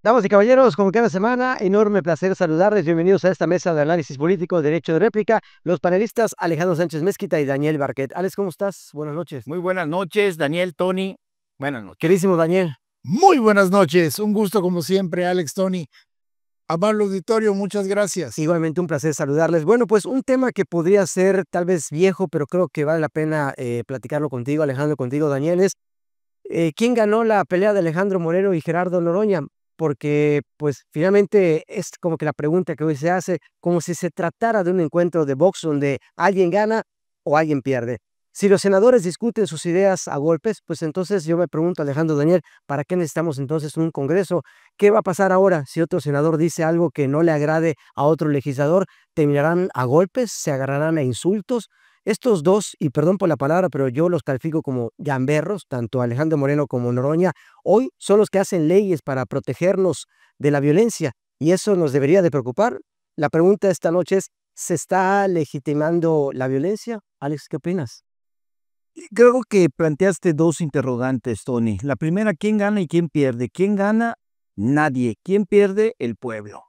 Damas y caballeros, como cada semana, enorme placer saludarles. Bienvenidos a esta mesa de análisis político, derecho de réplica. Los panelistas Alejandro Sánchez Mezquita y Daniel Barquet. Alex, ¿cómo estás? Buenas noches. Muy buenas noches, Daniel, Tony. Buenas noches. Queridísimo Daniel. Muy buenas noches. Un gusto como siempre, Alex, Tony. Amable auditorio, muchas gracias. Igualmente un placer saludarles. Bueno, pues un tema que podría ser tal vez viejo, pero creo que vale la pena platicarlo contigo, Alejandro, contigo, Daniel, es ¿quién ganó la pelea de Alejandro Moreno y Gerardo Noroña? Porque, pues, finalmente es como que la pregunta que hoy se hace, como si se tratara de un encuentro de box donde alguien gana o alguien pierde. Si los senadores discuten sus ideas a golpes, pues entonces yo me pregunto, Alejandro, Daniel, ¿para qué necesitamos entonces un Congreso? ¿Qué va a pasar ahora si otro senador dice algo que no le agrade a otro legislador? ¿Terminarán a golpes? ¿Se agarrarán a insultos? Estos dos, y perdón por la palabra, pero yo los califico como gamberros, tanto Alejandro Moreno como Noroña, hoy son los que hacen leyes para protegernos de la violencia, y eso nos debería de preocupar. La pregunta esta noche es, ¿se está legitimando la violencia? Alex, ¿qué opinas? Creo que planteaste dos interrogantes, Tony. La primera, ¿quién gana y quién pierde? ¿Quién gana? Nadie. ¿Quién pierde? El pueblo.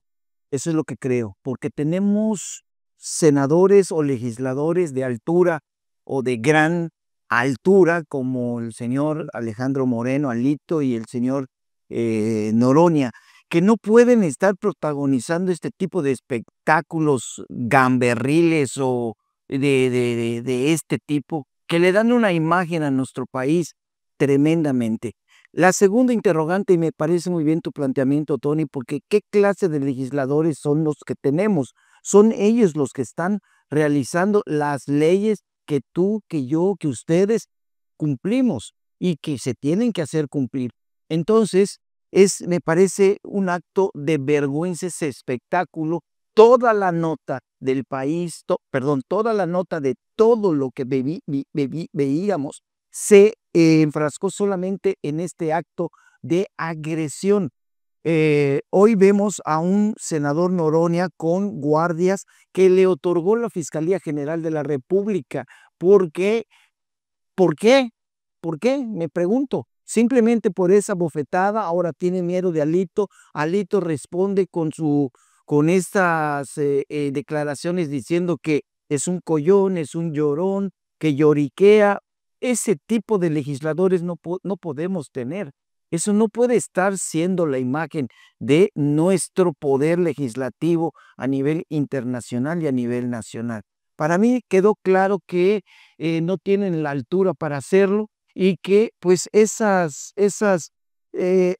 Eso es lo que creo, porque tenemos senadores o legisladores de altura o de gran altura, como el señor Alejandro Moreno, Alito, y el señor Noroña, que no pueden estar protagonizando este tipo de espectáculos gamberriles o de este tipo, que le dan una imagen a nuestro país tremendamente. La segunda interrogante, y me parece muy bien tu planteamiento, Tony, porque ¿qué clase de legisladores son los que tenemos? Son ellos los que están realizando las leyes que tú, que yo, que ustedes cumplimos y que se tienen que hacer cumplir. Entonces, me parece un acto de vergüenza ese espectáculo. Toda la nota del país, toda la nota de todo lo que veíamos se enfrascó solamente en este acto de agresión. Hoy vemos a un senador Noroña con guardias que le otorgó la Fiscalía General de la República. ¿Por qué? ¿Por qué? ¿Por qué? Me pregunto. Simplemente por esa bofetada, ahora tiene miedo de Alito. Alito responde con estas declaraciones diciendo que es un collón, es un llorón, que lloriquea. Ese tipo de legisladores no podemos tener. Eso no puede estar siendo la imagen de nuestro poder legislativo a nivel internacional y a nivel nacional. Para mí quedó claro que no tienen la altura para hacerlo y que pues esas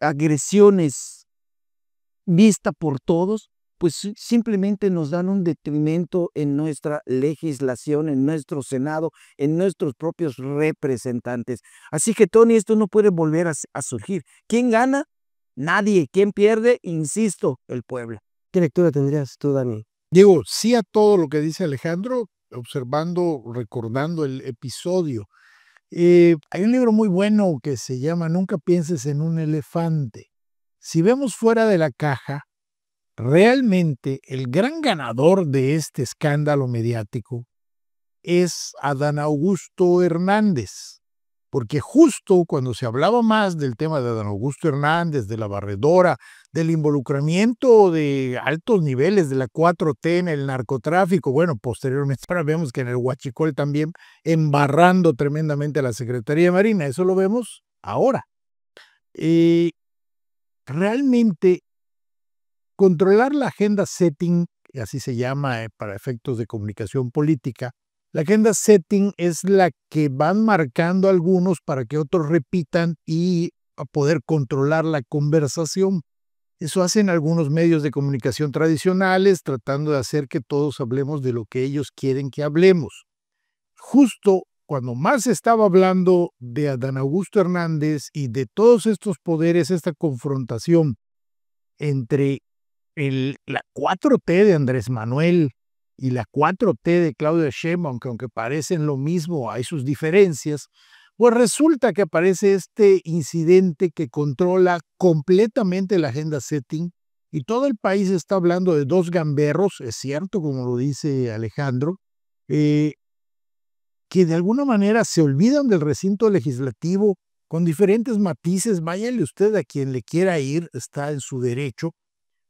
agresiones vistas por todos, pues simplemente nos dan un detrimento en nuestra legislación, en nuestro Senado, en nuestros propios representantes. Así que, Tony, esto no puede volver a surgir. ¿Quién gana? Nadie. ¿Quién pierde? Insisto, el pueblo. ¿Qué lectura tendrías tú, Dani? Digo, sí a todo lo que dice Alejandro, observando, recordando el episodio. Hay un libro muy bueno que se llama Nunca pienses en un elefante. Si vemos fuera de la caja, realmente el gran ganador de este escándalo mediático es Adán Augusto Hernández, porque justo cuando se hablaba más del tema de Adán Augusto Hernández, de la barredora, del involucramiento de altos niveles de la 4T en el narcotráfico, bueno, posteriormente ahora vemos que en el Huachicol también embarrando tremendamente a la Secretaría de Marina, eso lo vemos ahora. Realmente controlar la agenda setting, así se llama para efectos de comunicación política, la agenda setting es la que van marcando algunos para que otros repitan y a poder controlar la conversación. Eso hacen algunos medios de comunicación tradicionales, tratando de hacer que todos hablemos de lo que ellos quieren que hablemos. Justo cuando más se estaba hablando de Adán Augusto Hernández y de todos estos poderes, esta confrontación entre la 4T de Andrés Manuel y la 4T de Claudia Sheinbaum, que aunque parecen lo mismo, hay sus diferencias, pues resulta que aparece este incidente que controla completamente la agenda setting y todo el país está hablando de dos gamberros, es cierto, como lo dice Alejandro, que de alguna manera se olvidan del recinto legislativo con diferentes matices, váyale usted a quien le quiera ir, está en su derecho,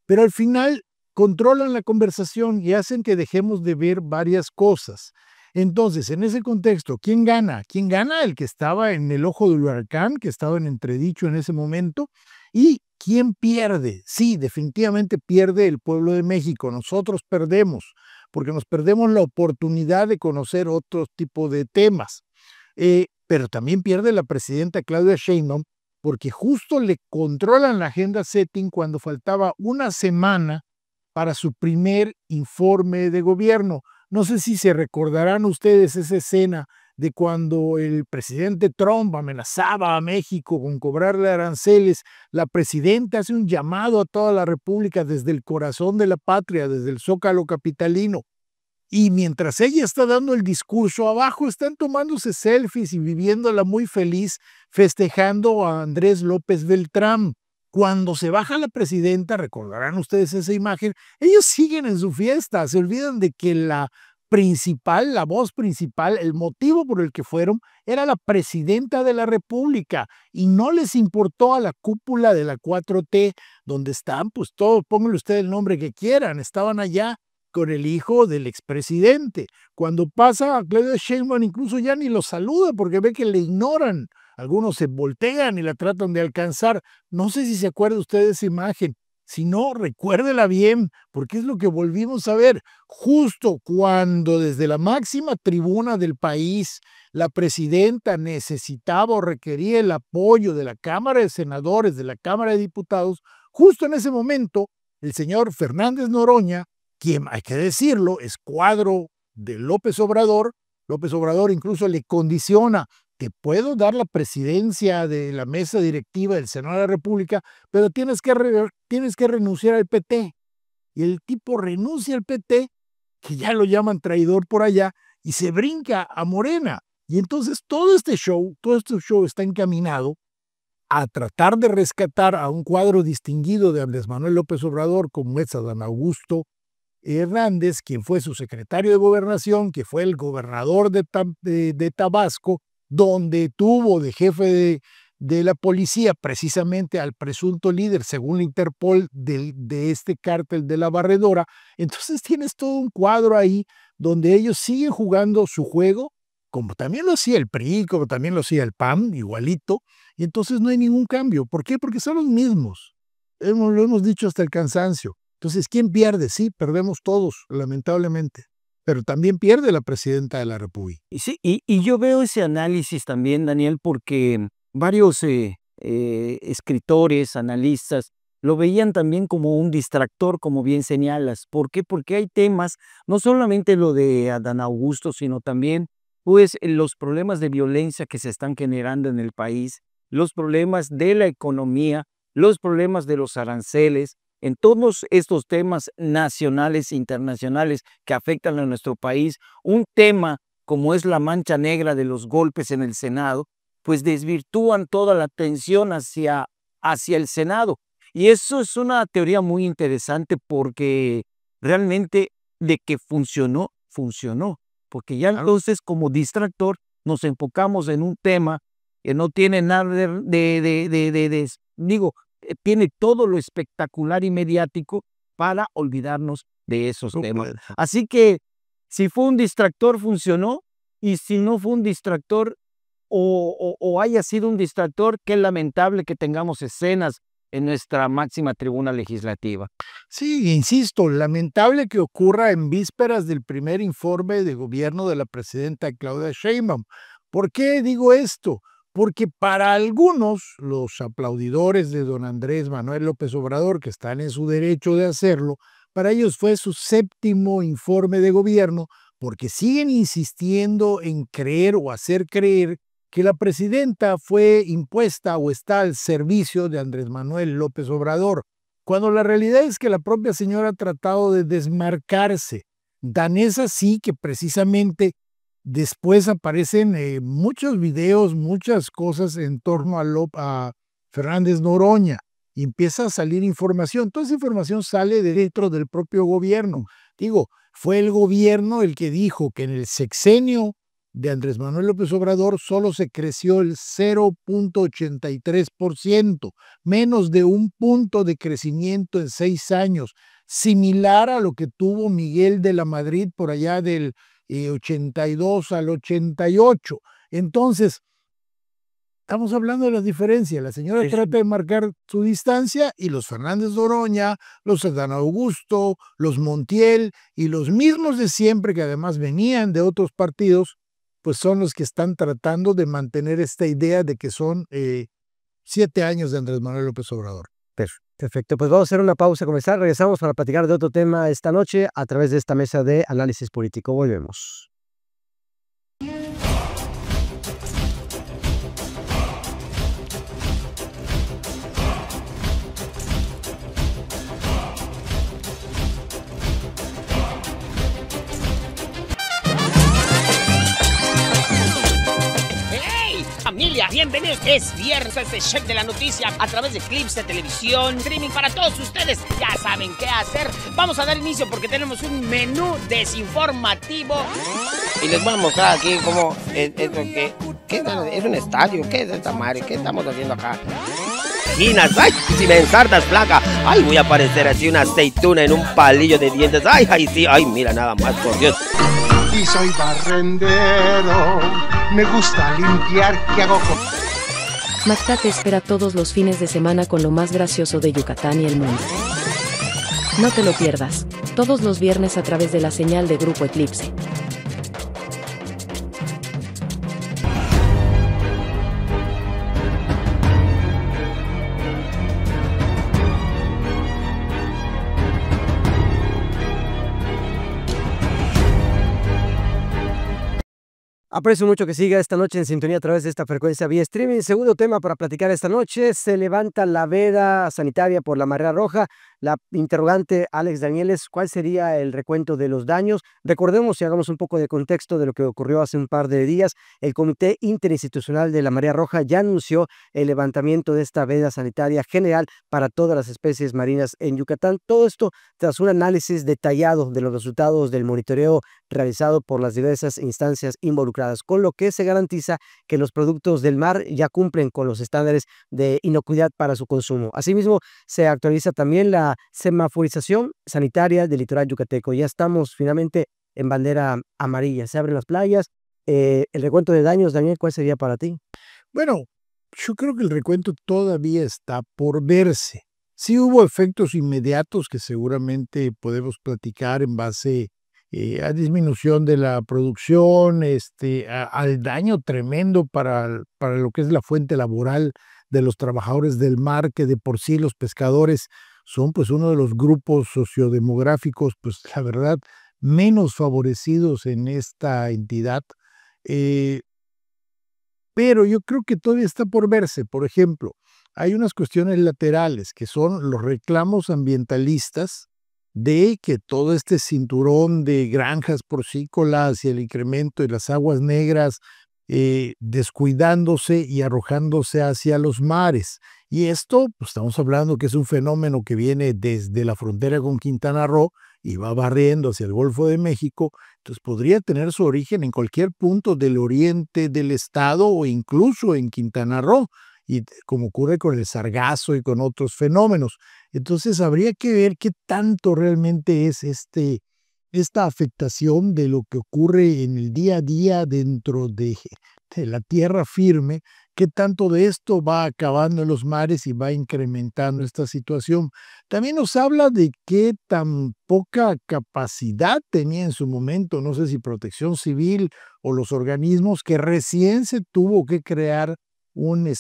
pero al final controlan la conversación y hacen que dejemos de ver varias cosas. Entonces, en ese contexto, ¿quién gana? ¿Quién gana? El que estaba en el ojo del huracán, que estaba en entredicho en ese momento. ¿Y quién pierde? Sí, definitivamente pierde el pueblo de México. Nosotros perdemos, porque nos perdemos la oportunidad de conocer otro tipo de temas. Pero también pierde la presidenta Claudia Sheinbaum, porque justo le controlan la agenda setting cuando faltaba una semana para su primer informe de gobierno. No sé si se recordarán ustedes esa escena de cuando el presidente Trump amenazaba a México con cobrarle aranceles. La presidenta hace un llamado a toda la República desde el corazón de la patria, desde el Zócalo capitalino. Y mientras ella está dando el discurso, abajo están tomándose selfies y viviéndola muy feliz, festejando a Andrés López Beltrán. Cuando se baja la presidenta, recordarán ustedes esa imagen, ellos siguen en su fiesta, se olvidan de que la principal, la voz principal, el motivo por el que fueron, era la presidenta de la República y no les importó a la cúpula de la 4T, donde están, pues todos, pónganle usted el nombre que quieran, estaban allá con el hijo del expresidente. Cuando pasa a Claudia Sheinbaum incluso ya ni lo saluda porque ve que le ignoran. Algunos se voltean y la tratan de alcanzar. No sé si se acuerda usted de esa imagen. Si no, recuérdela bien, porque es lo que volvimos a ver. Justo cuando desde la máxima tribuna del país la presidenta necesitaba o requería el apoyo de la Cámara de Senadores, de la Cámara de Diputados, justo en ese momento el señor Fernández Noroña, quien, hay que decirlo, es cuadro de López Obrador incluso le condiciona: te puedo dar la presidencia de la mesa directiva del Senado de la República, pero tienes que renunciar al PT. Y el tipo renuncia al PT, que ya lo llaman traidor por allá, y se brinca a Morena. Y entonces todo este show está encaminado a tratar de rescatar a un cuadro distinguido de Andrés Manuel López Obrador, como es Adán Augusto Hernández, quien fue su secretario de Gobernación, que fue el gobernador de Tabasco, donde tuvo de jefe de la policía precisamente al presunto líder, según la Interpol, de este cártel de la Barredora. Entonces tienes todo un cuadro ahí donde ellos siguen jugando su juego, como también lo hacía el PRI, como también lo hacía el PAN, igualito, y entonces no hay ningún cambio. ¿Por qué? Porque son los mismos. Lo hemos dicho hasta el cansancio. Entonces, ¿quién pierde? Sí, perdemos todos, lamentablemente, pero también pierde la presidenta de la República. Y sí, y yo veo ese análisis también, Daniel, porque varios escritores, analistas, lo veían también como un distractor, como bien señalas. ¿Por qué? Porque hay temas, no solamente lo de Adán Augusto, sino también pues los problemas de violencia que se están generando en el país, los problemas de la economía, los problemas de los aranceles. En todos estos temas nacionales e internacionales que afectan a nuestro país, un tema como es la mancha negra de los golpes en el Senado, pues desvirtúan toda la atención hacia el Senado. Y eso es una teoría muy interesante porque realmente de que funcionó, funcionó. Porque ya entonces como distractor nos enfocamos en un tema que no tiene nada tiene todo lo espectacular y mediático para olvidarnos de esos temas. Así que si fue un distractor, funcionó, y si no fue un distractor o haya sido un distractor, qué lamentable que tengamos escenas en nuestra máxima tribuna legislativa. Sí, insisto, lamentable que ocurra en vísperas del primer informe de gobierno de la presidenta Claudia Sheinbaum. ¿Por qué digo esto? Porque para algunos, los aplaudidores de don Andrés Manuel López Obrador, que están en su derecho de hacerlo, para ellos fue su séptimo informe de gobierno, porque siguen insistiendo en creer o hacer creer que la presidenta fue impuesta o está al servicio de Andrés Manuel López Obrador, cuando la realidad es que la propia señora ha tratado de desmarcarse. Tan es así que precisamente después aparecen muchos videos, muchas cosas en torno a Fernández Noroña, y empieza a salir información. Toda esa información sale de dentro del propio gobierno. Digo, fue el gobierno el que dijo que en el sexenio de Andrés Manuel López Obrador solo se creció el 0.83%, menos de un punto de crecimiento en 6 años, similar a lo que tuvo Miguel de la Madrid por allá del 82 al 88. Entonces, estamos hablando de las diferencias. La señora trata de marcar su distancia y los Fernández de Oroña, los Adán Augusto, los Montiel y los mismos de siempre, que además venían de otros partidos, pues son los que están tratando de mantener esta idea de que son 7 años de Andrés Manuel López Obrador. Perfecto, pues vamos a hacer una pausa comercial. Regresamos para platicar de otro tema esta noche a través de esta mesa de análisis político. Volvemos. Familia, bienvenidos. Es viernes a este check de la noticia a través de clips de televisión, streaming para todos ustedes. Ya saben qué hacer. Vamos a dar inicio porque tenemos un menú desinformativo. Y les voy a mostrar aquí cómo ¿qué es un estadio? ¿Qué es esta madre? ¿Qué estamos haciendo acá? Ay, si me ensartas placa, ay, voy a parecer así una aceituna en un palillo de dientes. Ay, sí, ay, mira nada más, por Dios. Y soy barrendero, me gusta limpiar, ¿qué hago con...? Macta te espera todos los fines de semana con lo más gracioso de Yucatán y el mundo. No te lo pierdas, todos los viernes a través de la señal de Grupo Eclipse. Aprecio mucho que siga esta noche en sintonía a través de esta frecuencia vía streaming. Segundo tema para platicar esta noche, se levanta la veda sanitaria por la marea roja. La interrogante, Alex Danieles, ¿cuál sería el recuento de los daños? Recordemos y hagamos un poco de contexto de lo que ocurrió hace un par de días. El Comité Interinstitucional de la Marea Roja ya anunció el levantamiento de esta veda sanitaria general para todas las especies marinas en Yucatán. Todo esto tras un análisis detallado de los resultados del monitoreo realizado por las diversas instancias involucradas, con lo que se garantiza que los productos del mar ya cumplen con los estándares de inocuidad para su consumo. Asimismo, se actualiza también la semaforización sanitaria del litoral yucateco. Ya estamos finalmente en bandera amarilla. Se abren las playas. El recuento de daños, Daniel, ¿cuál sería para ti? Bueno, yo creo que el recuento todavía está por verse. Sí hubo efectos inmediatos que seguramente podemos platicar en base a disminución de la producción, al daño tremendo para lo que es la fuente laboral de los trabajadores del mar, que de por sí los pescadores son pues uno de los grupos sociodemográficos, pues la verdad, menos favorecidos en esta entidad. Pero yo creo que todavía está por verse. Por ejemplo, hay unas cuestiones laterales que son los reclamos ambientalistas de que todo este cinturón de granjas porcícolas y el incremento de las aguas negras descuidándose y arrojándose hacia los mares. Y esto, pues estamos hablando que es un fenómeno que viene desde la frontera con Quintana Roo y va barriendo hacia el Golfo de México. Entonces podría tener su origen en cualquier punto del oriente del estado o incluso en Quintana Roo, y como ocurre con el sargazo y con otros fenómenos. Entonces habría que ver qué tanto realmente es esta afectación de lo que ocurre en el día a día dentro de la tierra firme, qué tanto de esto va acabando en los mares y va incrementando esta situación. También nos habla de qué tan poca capacidad tenía en su momento, no sé si Protección Civil o los organismos, que recién se tuvo que crear un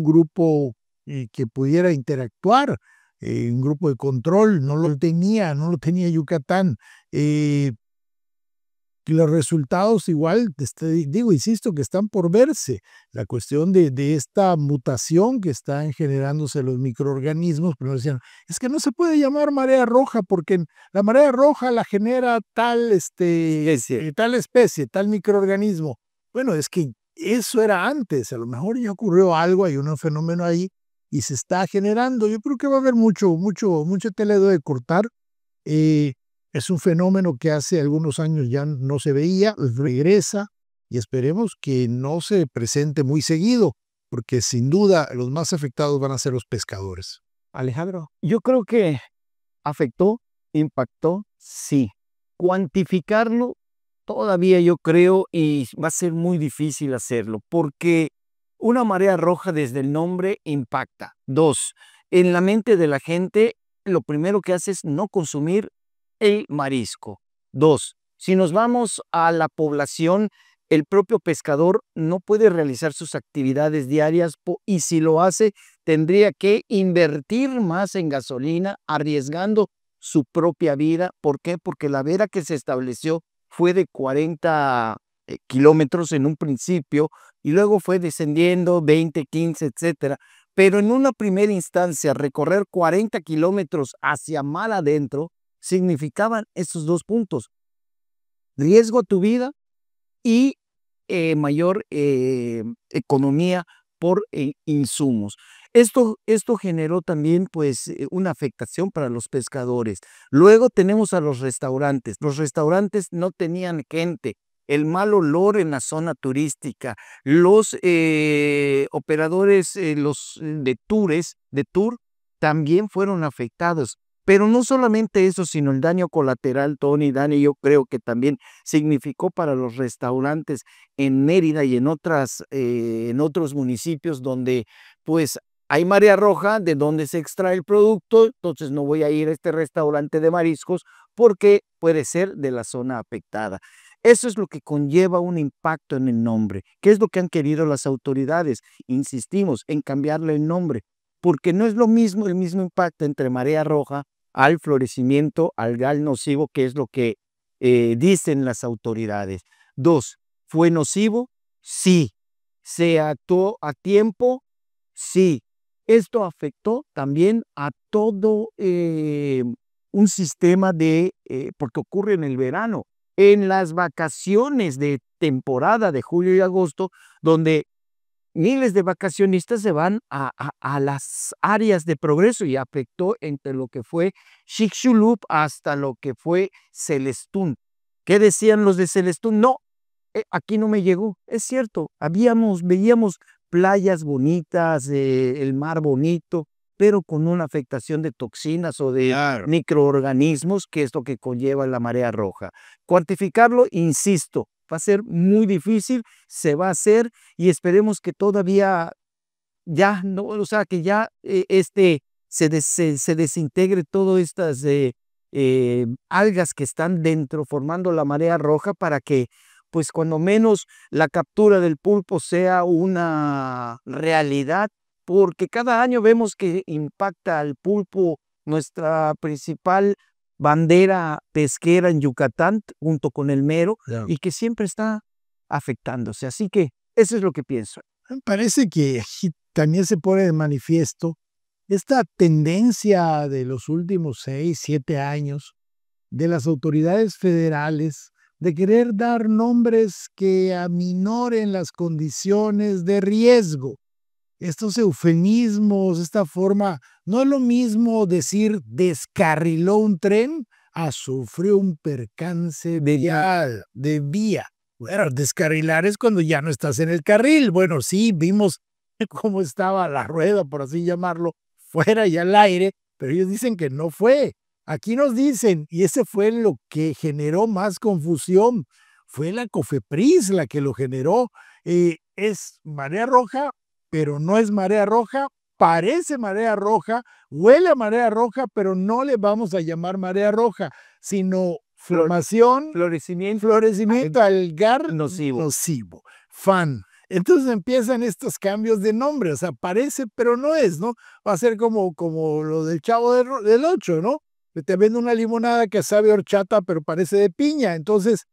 grupo que pudiera interactuar, un grupo de control. No lo tenía Yucatán. Los resultados igual, insisto, que están por verse. La cuestión de esta mutación que están generándose los microorganismos, pero decían, es que no se puede llamar marea roja porque la marea roja la genera tal especie, tal microorganismo. Bueno, es que eso era antes, a lo mejor ya ocurrió algo, hay un fenómeno ahí y se está generando. Yo creo que va a haber mucha tela de cortar. Es un fenómeno que hace algunos años ya no se veía, regresa, y esperemos que no se presente muy seguido, porque sin duda los más afectados van a ser los pescadores. Alejandro, yo creo que afectó, impactó, sí. Cuantificarlo todavía yo creo y va a ser muy difícil hacerlo porque una marea roja desde el nombre impacta. 2, en la mente de la gente lo primero que hace es no consumir el marisco. 2, si nos vamos a la población, el propio pescador no puede realizar sus actividades diarias y si lo hace tendría que invertir más en gasolina, arriesgando su propia vida. ¿Por qué? Porque la veda que se estableció fue de 40 kilómetros en un principio y luego fue descendiendo 20, 15, etcétera. Pero en una primera instancia, recorrer 40 kilómetros hacia mar adentro significaban esos 2 puntos. Riesgo a tu vida y mayor economía por insumos. Esto generó también pues una afectación para los pescadores. Luego tenemos a los restaurantes. Los restaurantes no tenían gente. El mal olor en la zona turística. Los operadores de tour, también fueron afectados. Pero no solamente eso, sino el daño colateral, Tony, Dani, yo creo que también significó para los restaurantes en Mérida y en otros municipios donde pues hay marea roja de donde se extrae el producto, entonces no voy a ir a este restaurante de mariscos porque puede ser de la zona afectada. Eso es lo que conlleva un impacto en el nombre. ¿Qué es lo que han querido las autoridades? Insistimos en cambiarle el nombre, porque no es lo mismo el mismo impacto entre marea roja al florecimiento algal nocivo, que es lo que dicen las autoridades. 2, ¿fue nocivo? Sí. ¿Se actuó a tiempo? Sí. Esto afectó también a todo un sistema porque ocurre en el verano, en las vacaciones de temporada de julio y agosto, donde miles de vacacionistas se van a las áreas de progreso y afectó entre lo que fue Chicxulub hasta lo que fue Celestún. ¿Qué decían los de Celestún? No, aquí no me llegó. Es cierto, veíamos playas bonitas, el mar bonito, pero con una afectación de toxinas o de microorganismos, que es lo que conlleva la marea roja. Cuantificarlo, insisto, va a ser muy difícil, se va a hacer y esperemos que todavía ya no, o sea, que ya se desintegre todas estas algas que están dentro formando la marea roja para que pues cuando menos la captura del pulpo sea una realidad, porque cada año vemos que impacta al pulpo, nuestra principal bandera pesquera en Yucatán, junto con el mero, y que siempre está afectándose. Así que eso es lo que pienso. Me parece que aquí también se pone de manifiesto esta tendencia de los últimos 6, 7 años de las autoridades federales de querer dar nombres que aminoren las condiciones de riesgo. Estos eufemismos, esta forma, no es lo mismo decir descarriló un tren a sufrió un percance de vía. Bueno, descarrilar es cuando ya no estás en el carril. Bueno, sí, vimos cómo estaba la rueda, por así llamarlo, fuera y al aire, pero ellos dicen que no fue. Aquí nos dicen, y ese fue lo que generó más confusión, fue la COFEPRIS la que lo generó. Es marea roja, pero no es marea roja, parece marea roja, huele a marea roja, pero no le vamos a llamar marea roja, sino florecimiento algar nocivo. FAN. Entonces empiezan estos cambios de nombre, o sea, parece, pero no es, ¿no? Va a ser como lo del Chavo del Ocho, ¿no? Que te vende una limonada que sabe a horchata, pero parece de piña. Entonces,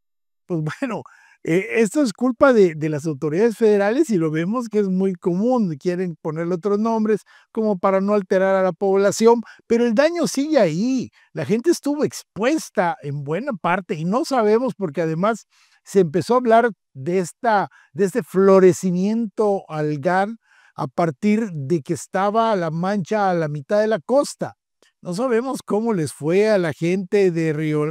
pues bueno, esto es culpa de las autoridades federales y lo vemos que es muy común. Quieren ponerle otros nombres como para no alterar a la población, pero el daño sigue ahí. La gente estuvo expuesta en buena parte y no sabemos porque además se empezó a hablar de este florecimiento algar a partir de que estaba la mancha a la mitad de la costa. No sabemos cómo les fue a la gente de Río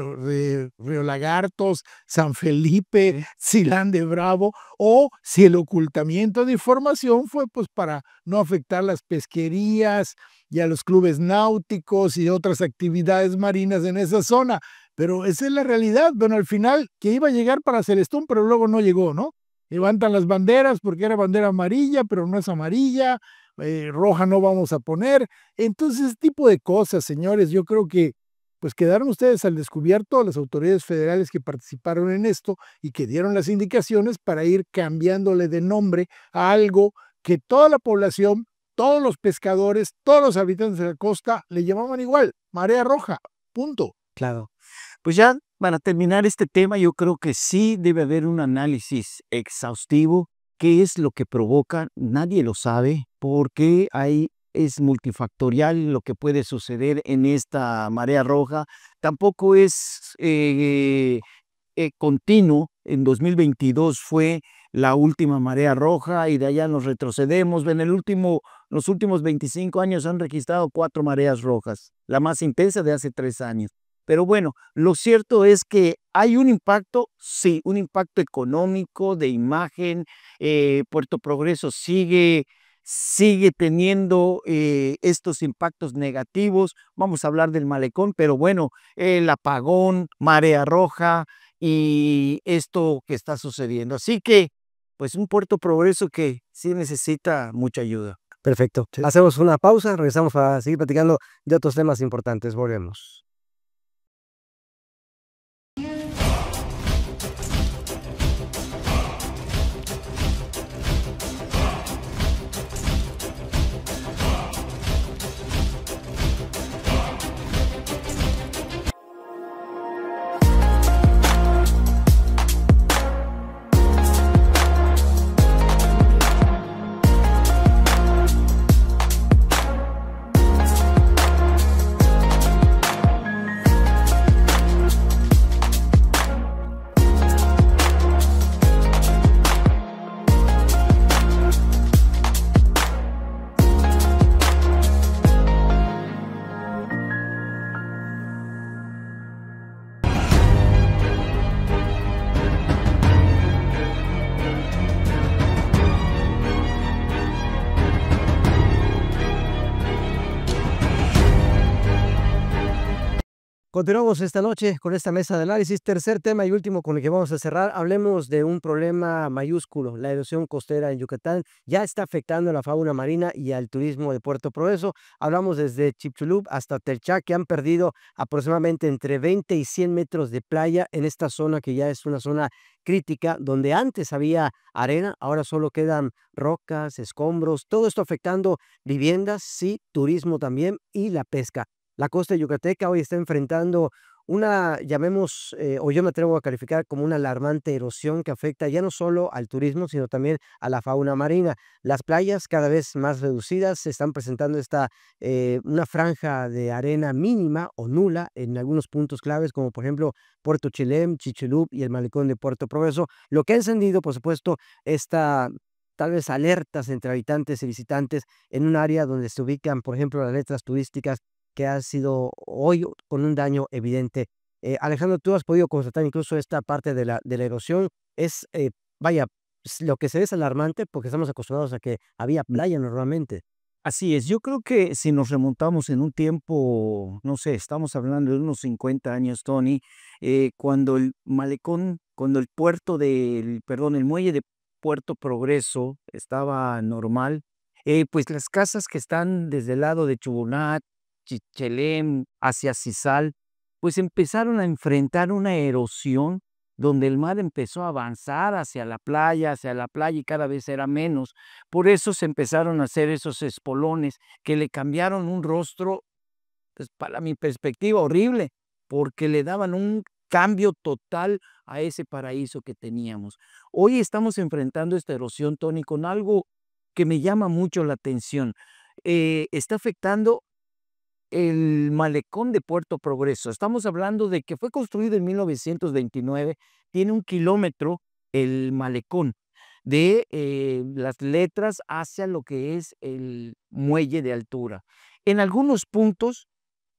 Lagartos, San Felipe, Silán de Bravo, o si el ocultamiento de información fue pues para no afectar las pesquerías y a los clubes náuticos y otras actividades marinas en esa zona. Pero esa es la realidad. Bueno, al final, que iba a llegar para Celestún, pero luego no llegó, ¿no? Levantan las banderas porque era bandera amarilla, pero no es amarilla, roja no vamos a poner. Entonces, ese tipo de cosas, señores, yo creo que pues quedaron ustedes al descubierto, las autoridades federales que participaron en esto y que dieron las indicaciones para ir cambiándole de nombre a algo que toda la población, todos los pescadores, todos los habitantes de la costa le llamaban igual, marea roja, punto. Claro. Pues ya para terminar este tema, yo creo que sí debe haber un análisis exhaustivo. ¿Qué es lo que provoca? Nadie lo sabe, porque es multifactorial lo que puede suceder en esta marea roja. Tampoco es continuo. En 2022 fue la última marea roja y de allá nos retrocedemos. Los últimos 25 años han registrado 4 mareas rojas, la más intensa de hace 3 años. Pero bueno, lo cierto es que hay un impacto, sí, un impacto económico, de imagen. Puerto Progreso sigue teniendo estos impactos negativos. Vamos a hablar del malecón, pero bueno, el apagón, marea roja y esto que está sucediendo. Así que, pues un Puerto Progreso que sí necesita mucha ayuda. Perfecto. Hacemos una pausa, regresamos a seguir platicando de otros temas importantes. Volvemos. Continuamos esta noche con esta mesa de análisis. Tercer tema y último con el que vamos a cerrar. Hablemos de un problema mayúsculo. La erosión costera en Yucatán ya está afectando a la fauna marina y al turismo de Puerto Progreso. Hablamos desde Chicxulub hasta Telchac, que han perdido aproximadamente entre 20 y 100 metros de playa en esta zona que ya es una zona crítica, donde antes había arena, ahora solo quedan rocas, escombros, todo esto afectando viviendas, sí, turismo también y la pesca. La costa yucateca hoy está enfrentando una, llamemos, o yo me atrevo a calificar como una alarmante erosión que afecta ya no solo al turismo, sino también a la fauna marina. Las playas cada vez más reducidas se están presentando una franja de arena mínima o nula en algunos puntos claves, como por ejemplo Puerto Chilem, Chicxulub y el malecón de Puerto Progreso, lo que ha encendido, por supuesto, esta tal vez alertas entre habitantes y visitantes en un área donde se ubican, por ejemplo, las letras turísticas que ha sido hoy con un daño evidente. Alejandro, tú has podido constatar incluso esta parte de la erosión. Vaya, lo que se ve es alarmante porque estamos acostumbrados a que había playa normalmente. Así es, yo creo que si nos remontamos en un tiempo, no sé, estamos hablando de unos 50 años, Tony, cuando el malecón, cuando el muelle de Puerto Progreso estaba normal, pues las casas que están desde el lado de Chubunat, Chichelem, hacia Cizal, pues empezaron a enfrentar una erosión donde el mar empezó a avanzar hacia la playa y cada vez era menos. Por eso se empezaron a hacer esos espolones que le cambiaron un rostro, pues, para mi perspectiva, horrible, porque le daban un cambio total a ese paraíso que teníamos. Hoy estamos enfrentando esta erosión, Tony, con algo que me llama mucho la atención. Está afectando el malecón de Puerto Progreso. Estamos hablando de que fue construido en 1929, tiene 1 kilómetro el malecón de las letras hacia lo que es el muelle de altura. En algunos puntos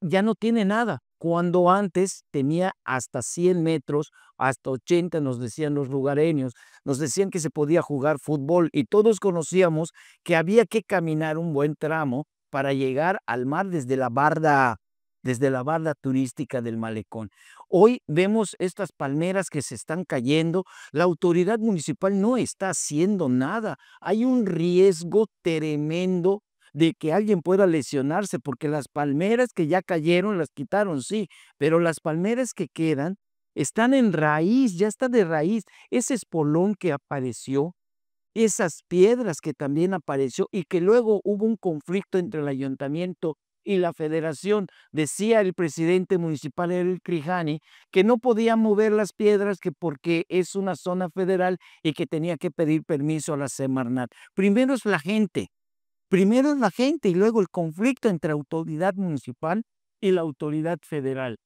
ya no tiene nada, cuando antes tenía hasta 100 metros, hasta 80, nos decían los lugareños, nos decían que se podía jugar fútbol y todos conocíamos que había que caminar un buen tramo para llegar al mar desde la barda turística del malecón. Hoy vemos estas palmeras que se están cayendo, la autoridad municipal no está haciendo nada, hay un riesgo tremendo de que alguien pueda lesionarse, porque las palmeras que ya cayeron las quitaron, sí, pero las palmeras que quedan están en raíz, ya está de raíz. Ese espolón que apareció, esas piedras que también apareció y que luego hubo un conflicto entre el ayuntamiento y la federación. Decía el presidente municipal, Eric Crijani, que no podía mover las piedras que porque es una zona federal y que tenía que pedir permiso a la Semarnat. Primero es la gente y luego el conflicto entre autoridad municipal y la autoridad federal.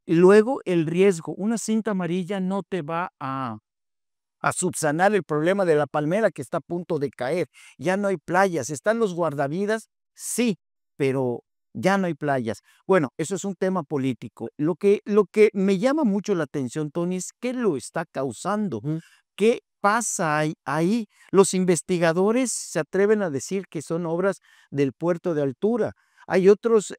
Y luego el riesgo. Una cinta amarilla no te va a subsanar el problema de la palmera que está a punto de caer. Ya no hay playas. ¿Están los guardavidas? Sí, pero ya no hay playas. Bueno, eso es un tema político. Lo que me llama mucho la atención, Tony, es qué lo está causando. ¿Qué pasa ahí? Los investigadores se atreven a decir que son obras del puerto de altura. Hay otros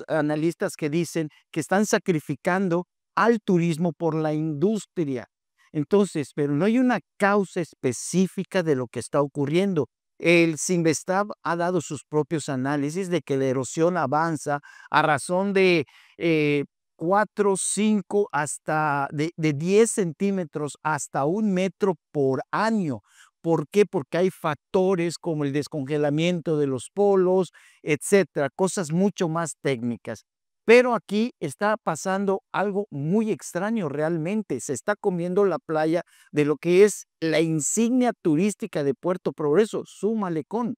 analistas que dicen que están sacrificando al turismo por la industria. Entonces, pero no hay una causa específica de lo que está ocurriendo. El Cinvestav ha dado sus propios análisis de que la erosión avanza a razón de 4, 5, hasta de 10 centímetros hasta 1 metro por año. ¿Por qué? Porque hay factores como el descongelamiento de los polos, etcétera, cosas mucho más técnicas. Pero aquí está pasando algo muy extraño realmente. Se está comiendo la playa de lo que es la insignia turística de Puerto Progreso, su malecón.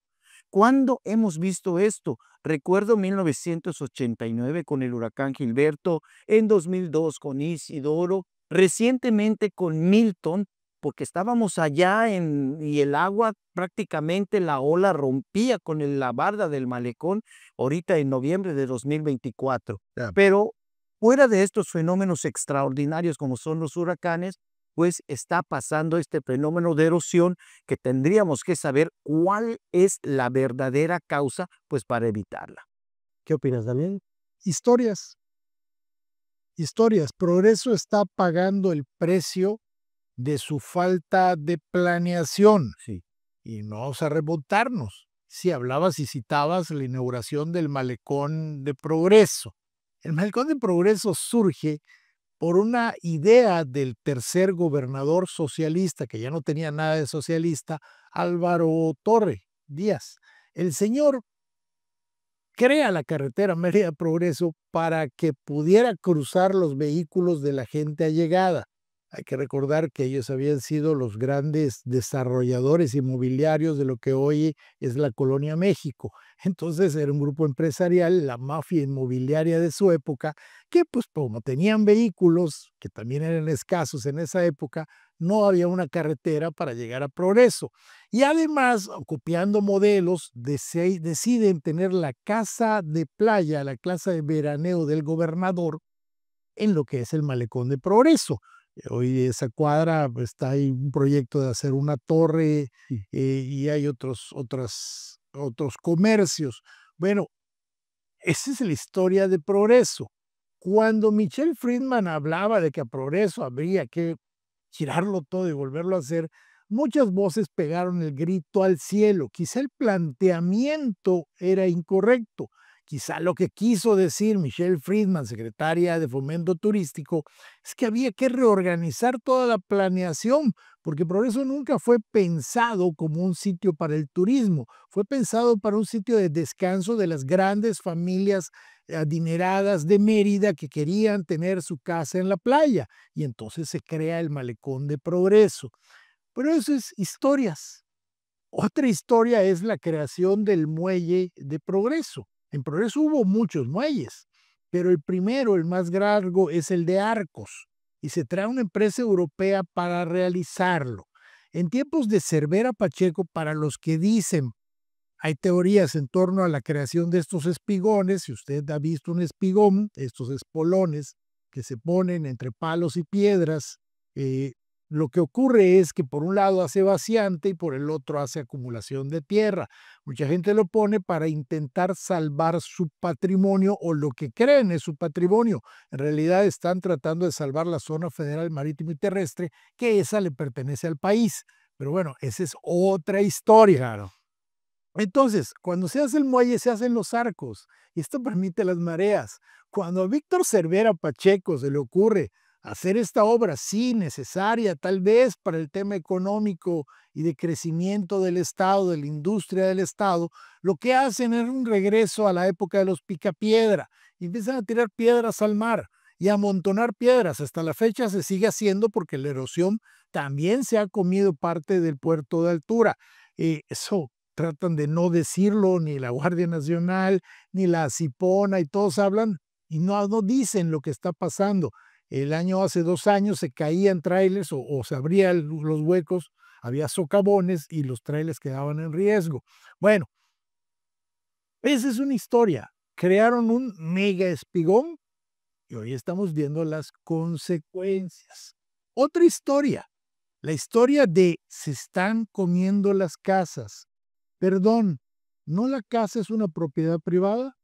¿Cuándo hemos visto esto? Recuerdo 1989 con el huracán Gilberto, en 2002 con Isidoro, recientemente con Milton, porque estábamos allá y el agua prácticamente la ola rompía con la barda del malecón, ahorita en noviembre de 2024. Ya. Pero fuera de estos fenómenos extraordinarios como son los huracanes, pues está pasando este fenómeno de erosión que tendríamos que saber cuál es la verdadera causa, pues para evitarla. ¿Qué opinas, Daniel? Historias. Progreso está pagando el precio de su falta de planeación. Sí. Y no vamos a remontarnos. Si hablabas y citabas la inauguración del Malecón de Progreso. El Malecón de Progreso surge por una idea del tercer gobernador socialista, que ya no tenía nada de socialista, Álvaro Torre Díaz. El señor crea la carretera Mérida-Progreso para que pudiera cruzar los vehículos de la gente allegada. Hay que recordar que ellos habían sido los grandes desarrolladores inmobiliarios de lo que hoy es la Colonia México. Entonces era un grupo empresarial, la mafia inmobiliaria de su época, que pues como tenían vehículos, que también eran escasos en esa época, no había una carretera para llegar a Progreso. Y además, copiando modelos, deciden tener la casa de playa, la casa de veraneo del gobernador, en lo que es el Malecón de Progreso. Hoy esa cuadra está ahí un proyecto de hacer una torre y hay otros comercios. Bueno, esa es la historia de Progreso. Cuando Michelle Friedman hablaba de que a Progreso habría que girarlo todo y volverlo a hacer, muchas voces pegaron el grito al cielo. Quizá el planteamiento era incorrecto. Quizá lo que quiso decir Michelle Friedman, secretaria de Fomento Turístico, es que había que reorganizar toda la planeación, porque Progreso nunca fue pensado como un sitio para el turismo, fue pensado para un sitio de descanso de las grandes familias adineradas de Mérida que querían tener su casa en la playa, y entonces se crea el Malecón de Progreso. Pero eso es historias. Otra historia es la creación del muelle de Progreso. En Progreso hubo muchos muelles, pero el primero, el más largo, es el de Arcos, y se trae una empresa europea para realizarlo. En tiempos de Cervera Pacheco, para los que dicen Hay teorías en torno a la creación de estos espigones. Si usted ha visto un espigón, estos espolones que se ponen entre palos y piedras, lo que ocurre es que por un lado hace vaciante y por el otro hace acumulación de tierra. Mucha gente lo pone para intentar salvar su patrimonio o lo que creen es su patrimonio. En realidad están tratando de salvar la zona federal marítimo y terrestre, que esa le pertenece al país. Pero bueno, esa es otra historia. Claro. Entonces, cuando se hace el muelle, se hacen los arcos, y esto permite las mareas. Cuando a Víctor Cervera Pacheco se le ocurre hacer esta obra, sí, necesaria tal vez para el tema económico y de crecimiento del Estado, de la industria del Estado, lo que hacen es un regreso a la época de los picapiedra, y empiezan a tirar piedras al mar y a amontonar piedras. Hasta la fecha se sigue haciendo porque la erosión también se ha comido parte del puerto de altura. Eso tratan de no decirlo, ni la Guardia Nacional, ni la Cipona, y todos hablan y no dicen lo que está pasando. Hace 2 años se caían trailers o se abrían los huecos, había socavones y los trailers quedaban en riesgo. Bueno, esa es una historia. Crearon un mega espigón y hoy estamos viendo las consecuencias. Otra historia, la historia de se están comiendo las casas. Perdón, ¿no la casa es una propiedad privada?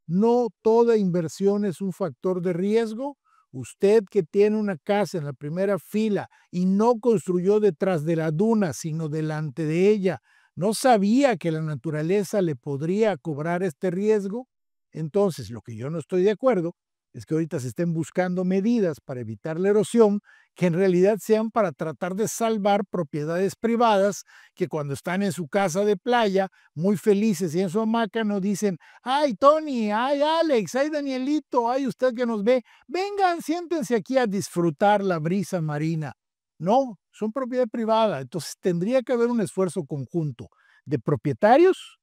¿No toda inversión es un factor de riesgo? Usted que tiene una casa en la primera fila y no construyó detrás de la duna, sino delante de ella, ¿no sabía que la naturaleza le podría cobrar este riesgo? Entonces, lo que yo no estoy de acuerdo es que ahorita se estén buscando medidas para evitar la erosión que en realidad sean para tratar de salvar propiedades privadas que cuando están en su casa de playa, muy felices y en su hamaca, nos dicen: ay, Tony, ay, Alex, ay, Danielito, ay, usted que nos ve, vengan, siéntense aquí a disfrutar la brisa marina. No, son propiedad privada. Entonces tendría que haber un esfuerzo conjunto de propietarios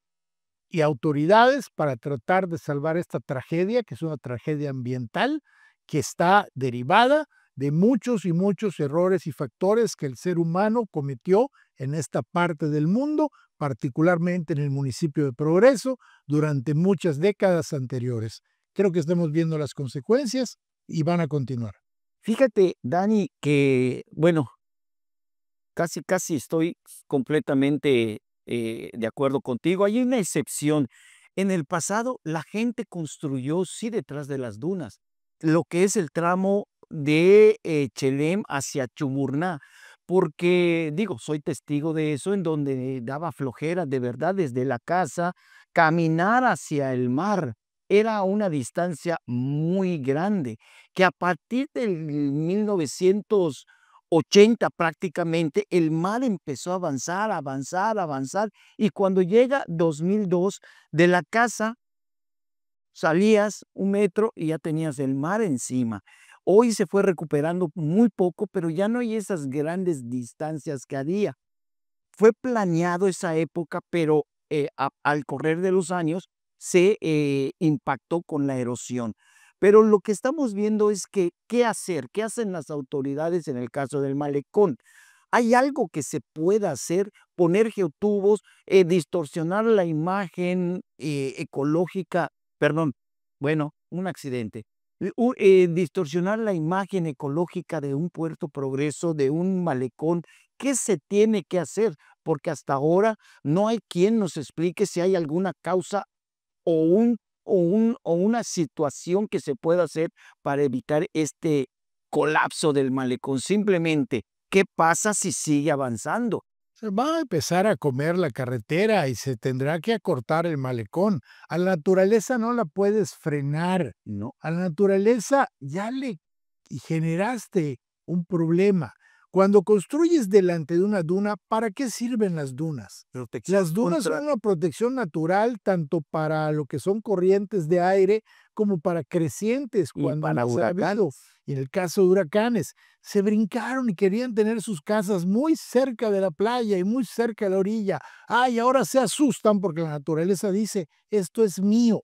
y autoridades para tratar de salvar esta tragedia, que es una tragedia ambiental que está derivada de muchos y muchos errores y factores que el ser humano cometió en esta parte del mundo, particularmente en el municipio de Progreso, durante muchas décadas anteriores. Creo que estamos viendo las consecuencias y van a continuar. Fíjate, Dani, que, bueno, casi estoy completamente de acuerdo contigo. Hay una excepción. En el pasado, la gente construyó, sí, detrás de las dunas, lo que es el tramo de Chelem hacia Chumurná, porque, digo, soy testigo de eso, en donde daba flojera, de verdad, desde la casa, caminar hacia el mar. Era una distancia muy grande, que a partir del 1980 prácticamente, el mar empezó a avanzar, avanzar, avanzar, y cuando llega 2002, de la casa salías 1 metro y ya tenías el mar encima. Hoy se fue recuperando muy poco, pero ya no hay esas grandes distancias que había. Fue planeado esa época, pero al correr de los años se impactó con la erosión. Pero lo que estamos viendo es que, ¿qué hacer? ¿Qué hacen las autoridades en el caso del malecón? ¿Hay algo que se pueda hacer? Poner geotubos, distorsionar la imagen ecológica, perdón, bueno, un accidente. Distorsionar la imagen ecológica de un Puerto Progreso, de un malecón. ¿Qué se tiene que hacer? Porque hasta ahora no hay quien nos explique si hay alguna causa o una situación que se pueda hacer para evitar este colapso del malecón. Simplemente, ¿qué pasa si sigue avanzando? Se va a empezar a comer la carretera y se tendrá que acortar el malecón. A la naturaleza no la puedes frenar. No. A la naturaleza ya le generaste un problema. Cuando construyes delante de una duna, ¿para qué sirven las dunas? Las dunas son una protección natural tanto para lo que son corrientes de aire como para crecientes. Y Cuando para se ha habido, huracanes. y en el caso de huracanes, se brincaron y querían tener sus casas muy cerca de la playa y muy cerca de la orilla. Ay, ahora se asustan porque la naturaleza dice, esto es mío.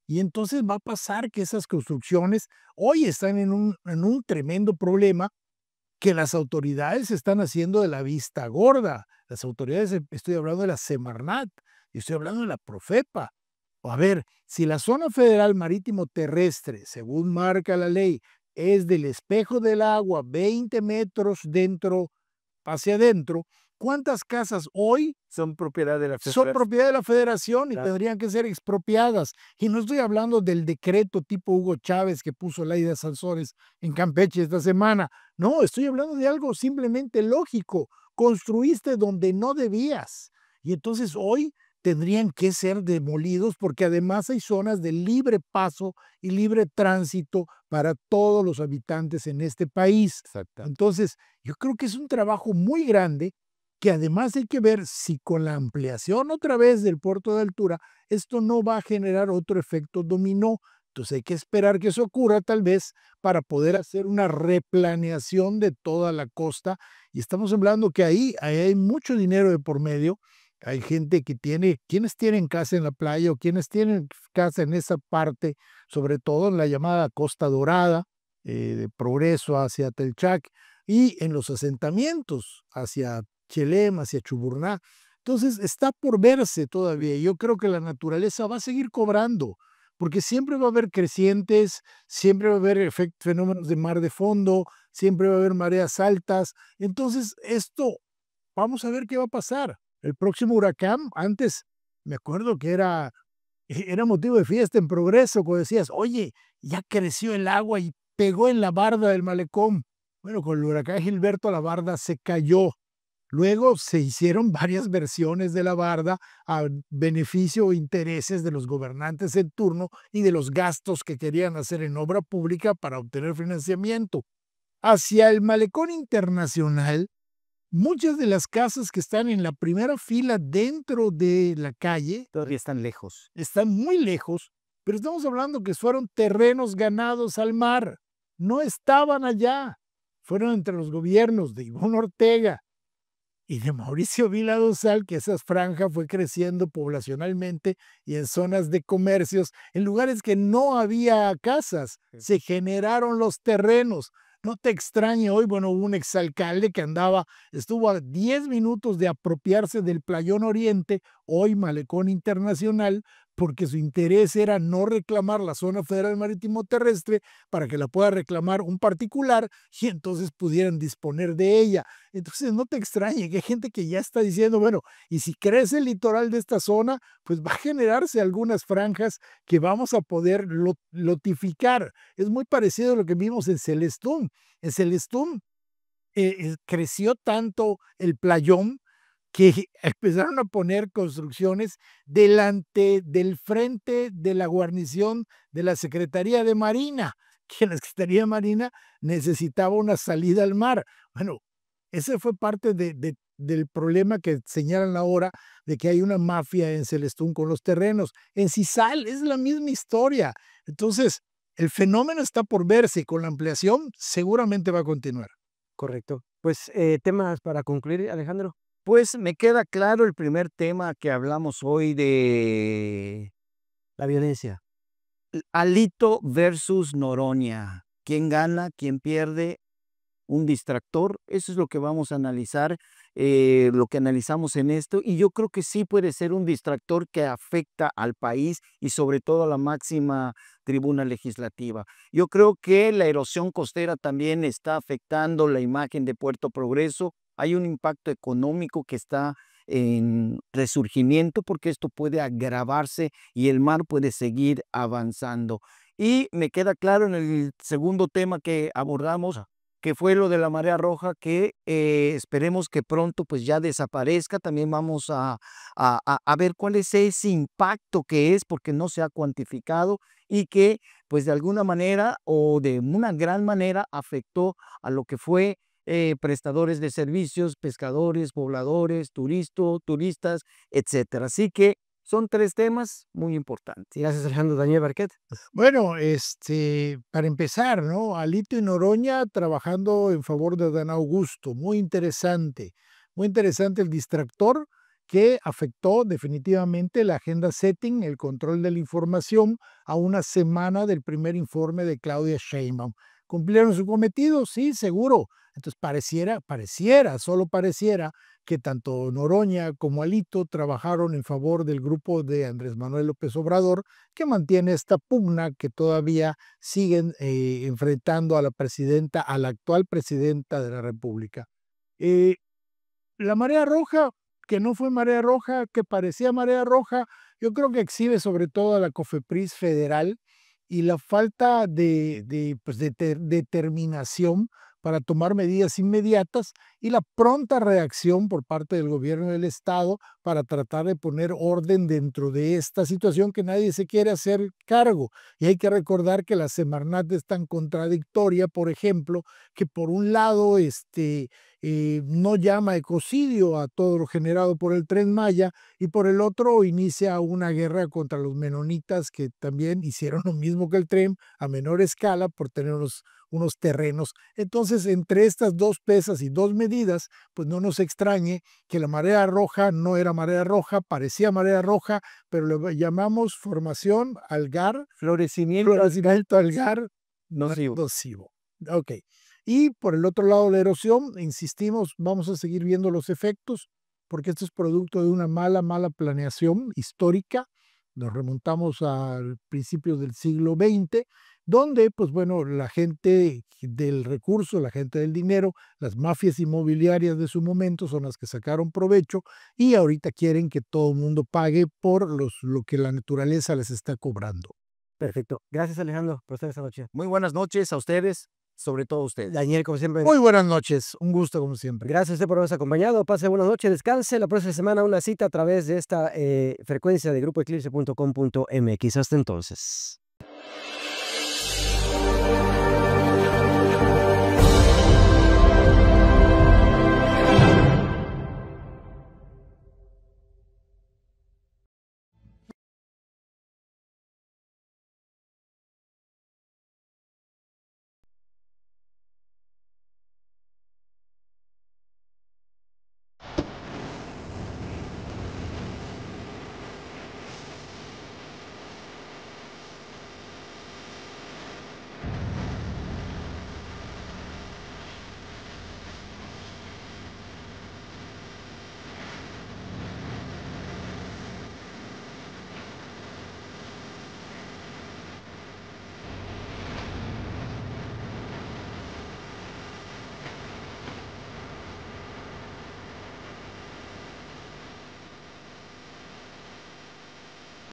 Y entonces va a pasar que esas construcciones hoy están en un tremendo problema que las autoridades están haciendo de la vista gorda. Las autoridades, estoy hablando de la Semarnat, y estoy hablando de la Profepa. A ver, si la zona federal marítimo terrestre, según marca la ley, es del espejo del agua 20 metros dentro hacia adentro, ¿cuántas casas hoy Son propiedad de la son federación. propiedad de la federación y Claro. tendrían que ser expropiadas? Y no estoy hablando del decreto tipo Hugo Chávez que puso Laida Sansores en Campeche esta semana. No, estoy hablando de algo simplemente lógico. Construiste donde no debías. Y entonces hoy tendrían que ser demolidos porque además hay zonas de libre paso y libre tránsito para todos los habitantes en este país. Exacto. Entonces, yo creo que es un trabajo muy grande que además hay que ver si con la ampliación otra vez del puerto de altura, esto no va a generar otro efecto dominó. Entonces hay que esperar que eso ocurra tal vez para poder hacer una replaneación de toda la costa. Y estamos hablando que ahí hay mucho dinero de por medio. Hay gente que tiene, quienes tienen casa en la playa o quienes tienen casa en esa parte, sobre todo en la llamada Costa Dorada, de Progreso hacia Telchac, y en los asentamientos hacia Chelem, hacia Chuburná. Entonces está por verse todavía. Yo creo que la naturaleza va a seguir cobrando, porque siempre va a haber crecientes, siempre va a haber fenómenos de mar de fondo, siempre va a haber mareas altas. Entonces esto, vamos a ver qué va a pasar. El próximo huracán, antes me acuerdo que era motivo de fiesta en Progreso, cuando decías, oye, ya creció el agua y pegó en la barda del malecón. Bueno, con el huracán Gilberto la barda se cayó. Luego se hicieron varias versiones de la barda a beneficio o intereses de los gobernantes en turno y de los gastos que querían hacer en obra pública para obtener financiamiento. Hacia el malecón internacional, muchas de las casas que están en la primera fila dentro de la calle Todavía están lejos. están muy lejos, pero estamos hablando que fueron terrenos ganados al mar. No estaban allá. Fueron entre los gobiernos de Ivonne Ortega y de Mauricio Vila Dosal, que esa franja fue creciendo poblacionalmente y en zonas de comercios, en lugares que no había casas. Se generaron los terrenos. No te extrañe hoy, bueno, hubo un exalcalde que estuvo a 10 minutos de apropiarse del Playón Oriente, hoy Malecón Internacional, porque su interés era no reclamar la zona federal marítimo terrestre para que la pueda reclamar un particular y entonces pudieran disponer de ella. Entonces no te extrañe que hay gente que ya está diciendo, bueno, y si crece el litoral de esta zona, pues va a generarse algunas franjas que vamos a poder lotificar. Es muy parecido a lo que vimos en Celestún. En Celestún creció tanto el playón que empezaron a poner construcciones delante del frente de la guarnición de la Secretaría de Marina, que la Secretaría de Marina necesitaba una salida al mar. Bueno, ese fue parte del problema que señalan ahora de que hay una mafia en Celestún con los terrenos. En Cisal es la misma historia. Entonces, el fenómeno está por verse y con la ampliación seguramente va a continuar. Correcto. Pues temas para concluir, Alejandro. Pues me queda claro el primer tema que hablamos hoy de La violencia. Alito versus Noroña. ¿Quién gana? ¿Quién pierde? Un distractor. Eso es lo que vamos a analizar, lo que analizamos en esto. Y yo creo que sí puede ser un distractor que afecta al país y sobre todo a la máxima tribuna legislativa. Yo creo que la erosión costera también está afectando la imagen de Puerto Progreso. Hay un impacto económico que está en resurgimiento porque esto puede agravarse y el mar puede seguir avanzando. Y me queda claro en el segundo tema que abordamos, que fue lo de la marea roja, que esperemos que pronto pues ya desaparezca. También vamos a ver cuál es ese impacto que es, porque no se ha cuantificado y que pues de alguna manera o de una gran manera afectó a lo que fue prestadores de servicios, pescadores, pobladores, turistas, etcétera. Así que son tres temas muy importantes. Gracias, Alejandro. Daniel Barquet. Bueno, para empezar, ¿no? Alito y Noroña trabajando en favor de Adán Augusto. Muy interesante el distractor que afectó definitivamente la agenda setting, el control de la información, a una semana del primer informe de Claudia Sheinbaum. ¿Cumplieron su cometido? Sí, seguro. Entonces solo pareciera que tanto Noroña como Alito trabajaron en favor del grupo de Andrés Manuel López Obrador, que mantiene esta pugna que todavía siguen enfrentando a la actual presidenta de la República. La marea roja, que no fue marea roja, que parecía marea roja, yo creo que exhibe sobre todo a la COFEPRIS federal y la falta de determinación para tomar medidas inmediatas y la pronta reacción por parte del gobierno del estado para tratar de poner orden dentro de esta situación que nadie se quiere hacer cargo. Y hay que recordar que la Semarnat es tan contradictoria, por ejemplo, que por un lado no llama ecocidio a todo lo generado por el Tren Maya y por el otro inicia una guerra contra los menonitas que también hicieron lo mismo que el Tren a menor escala por tener unos terrenos. Entonces, entre estas dos pesas y dos medidas, pues no nos extrañe que la marea roja no era marea roja, parecía marea roja, pero le llamamos formación algar, florecimiento algar nocivo. Ok. Y por el otro lado, la erosión, insistimos, vamos a seguir viendo los efectos, porque esto es producto de una mala planeación histórica. Nos remontamos al principio del siglo XX, donde, pues bueno, la gente del recurso, la gente del dinero, las mafias inmobiliarias de su momento son las que sacaron provecho y ahorita quieren que todo el mundo pague por lo que la naturaleza les está cobrando. Perfecto. Gracias, Alejandro, por estar esta noche. Muy buenas noches a ustedes, sobre todo a ustedes. Daniel, como siempre. Muy buenas noches, un gusto como siempre. Gracias a usted por habernos acompañado. Pase buenas noches, descanse. La próxima semana una cita a través de esta frecuencia de grupoeclipse.com.mx. Hasta entonces.